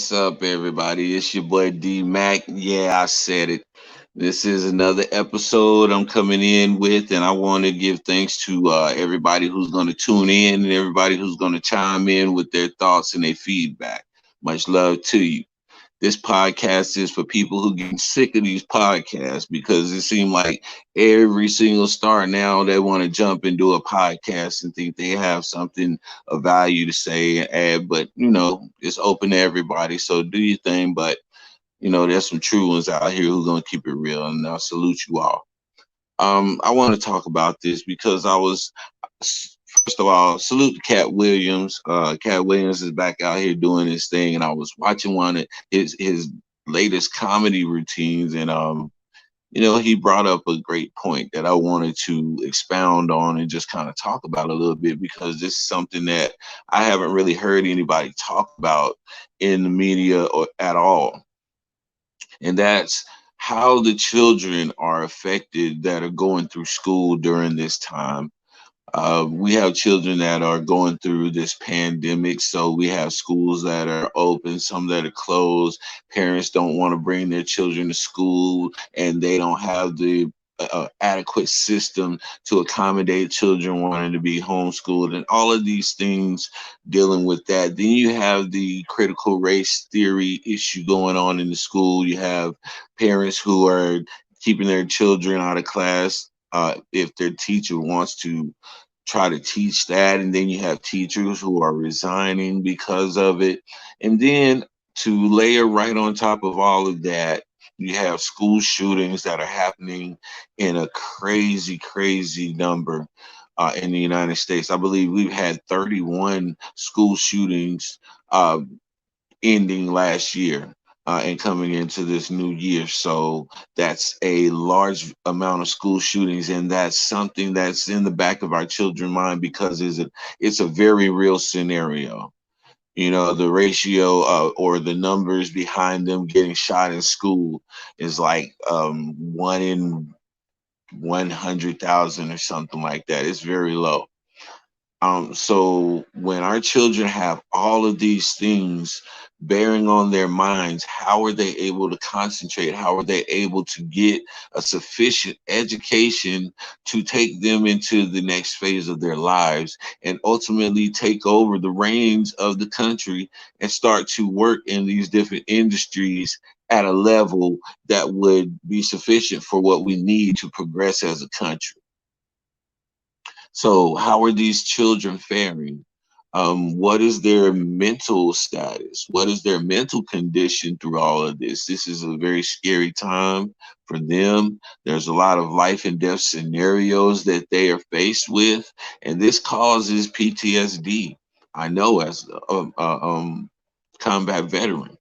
What's up, everybody? It's your boy D Mac. Yeah, I said it. This is another episode I'm coming in with, and I want to give thanks to everybody who's going to tune in and everybody who's going to chime in with their thoughts and their feedback. Much love to you. This podcast is for people who getting sick of these podcasts because it seems like every single star now they want to jump into a podcast and think they have something of value to say and add. But it's open to everybody. So do your thing. But there's some true ones out here who gonna keep it real, and I salute you all. I want to talk about this because first of all, salute to Cat Williams. Cat Williams is back out here doing his thing, and I was watching one of his latest comedy routines, and he brought up a great point that I wanted to expound on and just kind of talk about a little bit because this is something that I haven't really heard anybody talk about in the media or at all, and that's how the children are affected that are going through school during this time. We have children that are going through this pandemic, so we have schools that are open, some that are closed. Parents don't want to bring their children to school, and they don't have the adequate system to accommodate children wanting to be homeschooled, and all of these things dealing with that. Then you have the critical race theory issue going on in the school. You have parents who are keeping their children out of class if their teacher wants to try to teach that, and then you have teachers who are resigning because of it. And then to layer right on top of all of that, you have school shootings that are happening in a crazy number in the United States. I believe we've had 31 school shootings ending last year and coming into this new year. So that's a large amount of school shootings, and that's something that's in the back of our children's mind because it's a very real scenario. The ratio or the numbers behind them getting shot in school is like 1 in 100,000 or something like that. It's very low. So when our children have all of these things bearing on their minds, how are they able to concentrate? How are they able to get a sufficient education to take them into the next phase of their lives and ultimately take over the reins of the country and start to work in these different industries at a level that would be sufficient for what we need to progress as a country? So, how are these children faring? What is their mental status? What is their mental condition through all of this? This is a very scary time for them. There's a lot of life and death scenarios that they are faced with, and this causes PTSD. I know as a combat veteran,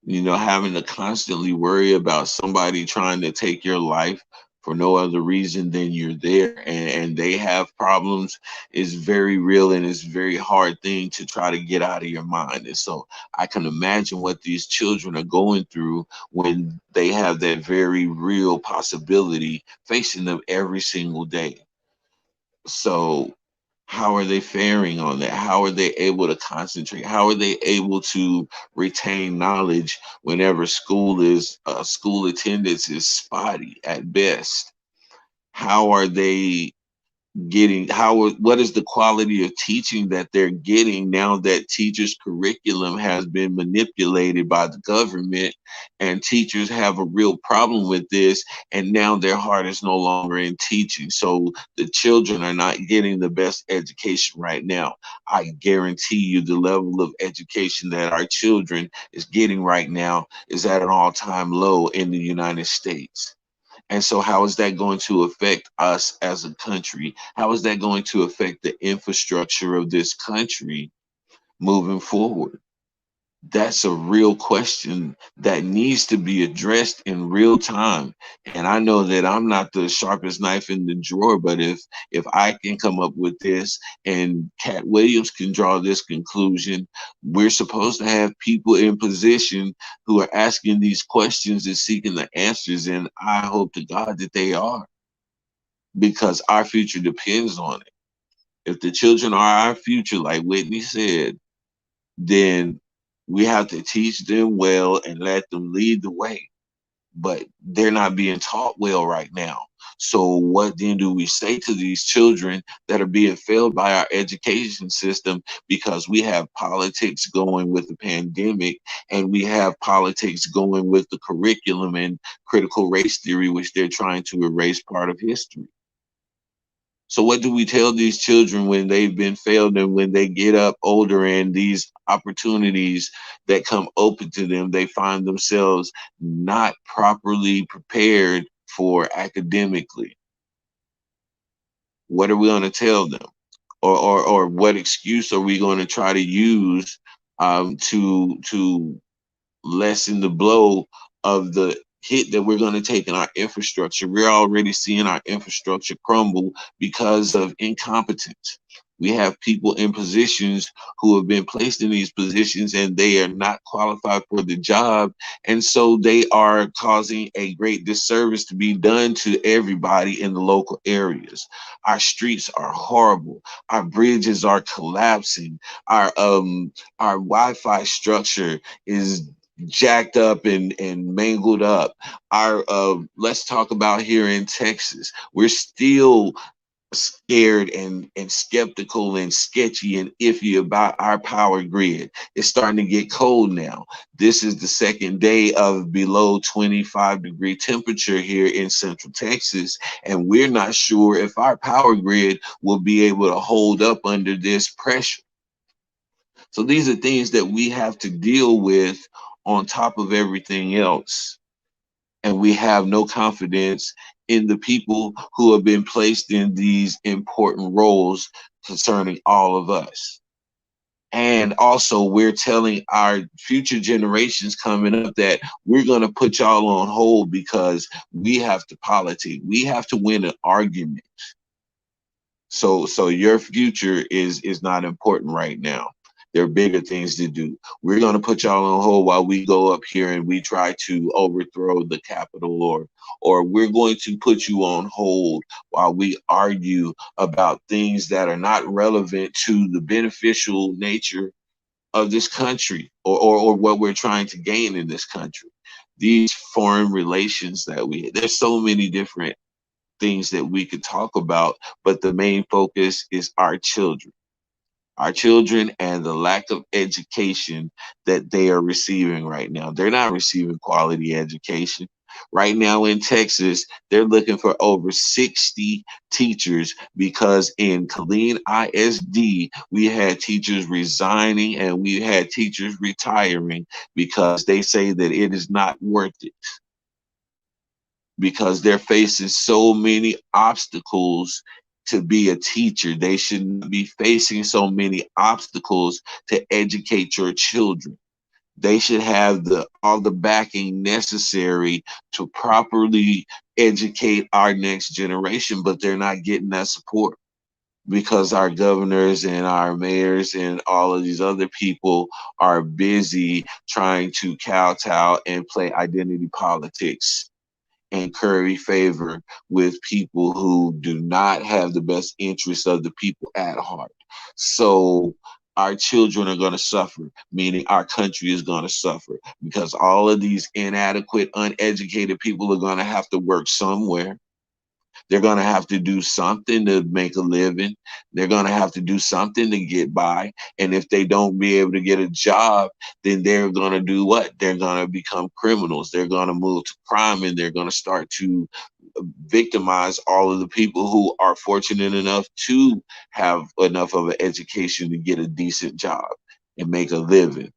having to constantly worry about somebody trying to take your life for no other reason than you're there, and they have problems is very real, and it's a very hard thing to try to get out of your mind. And so I can imagine what these children are going through when they have that very real possibility facing them every single day. So how are they faring on that? How are they able to concentrate? How are they able to retain knowledge whenever school attendance is spotty at best? How are they what is the quality of teaching that they're getting now that teachers curriculum has been manipulated by the government, and teachers have a real problem with this, and now their heart is no longer in teaching, so the children are not getting the best education right now. I guarantee you the level of education that our children is getting right now is at an all-time low in the United States. And so, how is that going to affect us as a country? How is that going to affect the infrastructure of this country moving forward? That's a real question that needs to be addressed in real time. And I know that I'm not the sharpest knife in the drawer, but if I can come up with this and Cat Williams can draw this conclusion, we're supposed to have people in position who are asking these questions and seeking the answers. And I hope to God that they are, because our future depends on it. If the children are our future, like Whitney said, then We have to teach them well and let them lead the way, but they're not being taught well right now. So what then do we say to these children that are being failed by our education system because we have politics going with the pandemic, and we have politics going with the curriculum and critical race theory, which they're trying to erase part of history? So what do we tell these children when they've been failed, and when they get up older and these opportunities that come open to them, they find themselves not properly prepared for academically? What are we going to tell them? Or what excuse are we going to try to use to lessen the blow of the hit that we're going to take in our infrastructure? We're already seeing our infrastructure crumble because of incompetence. We have people in positions who have been placed in these positions, and they are not qualified for the job. And so they are causing a great disservice to be done to everybody in the local areas. Our streets are horrible. Our bridges are collapsing. Our Wi-Fi structure is jacked up and mangled up. Our let's talk about here in Texas. We're still scared and skeptical and sketchy and iffy about our power grid. It's starting to get cold now. This is the second day of below 25-degree temperature here in Central Texas, and we're not sure if our power grid will be able to hold up under this pressure. So these are things that we have to deal with on top of everything else. And we have no confidence in the people who have been placed in these important roles concerning all of us. And also, we're telling our future generations coming up that we're going to put y'all on hold because we have to politic. We have to win an argument. So your future is not important right now. There are bigger things to do. We're going to put y'all on hold while we go up here and we try to overthrow the Capitol, or we're going to put you on hold while we argue about things that are not relevant to the beneficial nature of this country, or what we're trying to gain in this country. These foreign relations that there's so many different things that we could talk about, but the main focus is our children and the lack of education that they are receiving right now. They're not receiving quality education. Right now in Texas, they're looking for over 60 teachers because in Killeen ISD, we had teachers resigning and we had teachers retiring because they say that it is not worth it, because they're facing so many obstacles to be a teacher. They shouldn't be facing so many obstacles to educate your children. They should have all the backing necessary to properly educate our next generation, but they're not getting that support because our governors and our mayors and all of these other people are busy trying to kowtow and play identity politics and curry favor with people who do not have the best interests of the people at heart. So our children are going to suffer, meaning our country is going to suffer, because all of these inadequate, uneducated people are going to have to work somewhere. They're going to have to do something to make a living. They're going to have to do something to get by. And if they don't be able to get a job, then they're going to do what? They're going to become criminals. They're going to move to crime, and they're going to start to victimize all of the people who are fortunate enough to have enough of an education to get a decent job and make a living.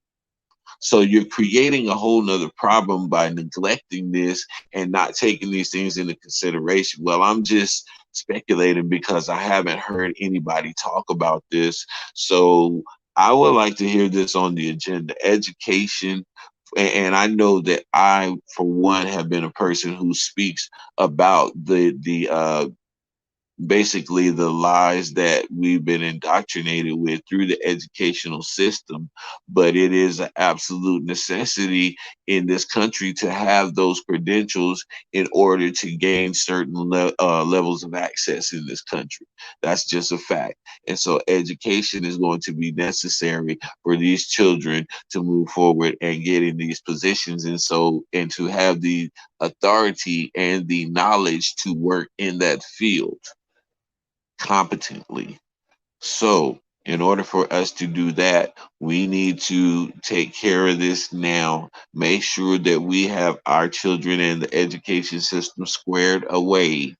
So you're creating a whole nother problem by neglecting this and not taking these things into consideration. Well, I'm just speculating because I haven't heard anybody talk about this. So I would like to hear this on the agenda: education. And I know that I, for one, have been a person who speaks about the basically the lies that we've been indoctrinated with through the educational system. But it is an absolute necessity in this country to have those credentials in order to gain certain levels of access in this country. That's just a fact. And so education is going to be necessary for these children to move forward and get in these positions, and to have the authority and the knowledge to work in that field competently. So, in order for us to do that, we need to take care of this now. Make sure that we have our children and the education system squared away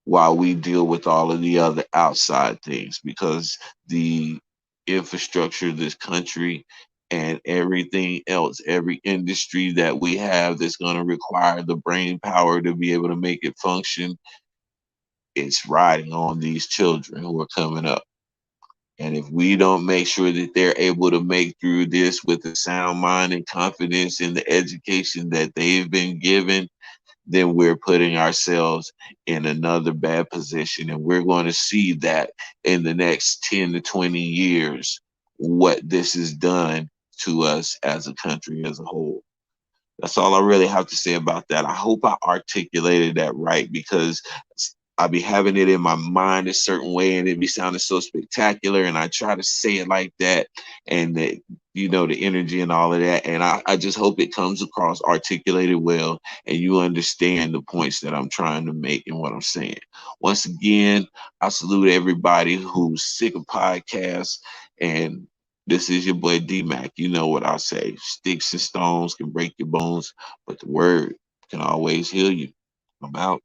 while we deal with all of the other outside things, because the infrastructure of this country and everything else, every industry that we have that's going to require the brain power to be able to make it function, it's riding on these children who are coming up. And if we don't make sure that they're able to make through this with a sound mind and confidence in the education that they've been given, then we're putting ourselves in another bad position. And we're going to see that in the next 10 to 20 years, what this has done to us as a country as a whole. That's all I really have to say about that. I hope I articulated that right, because I be having it in my mind a certain way and it be sounding so spectacular, and I try to say it like that, and that, the energy and all of that. And I just hope it comes across articulated well and you understand the points that I'm trying to make and what I'm saying. Once again, I salute everybody who's sick of podcasts, and this is your boy D Mac. You know what I say. Sticks and stones can break your bones, but the word can always heal you. I'm out.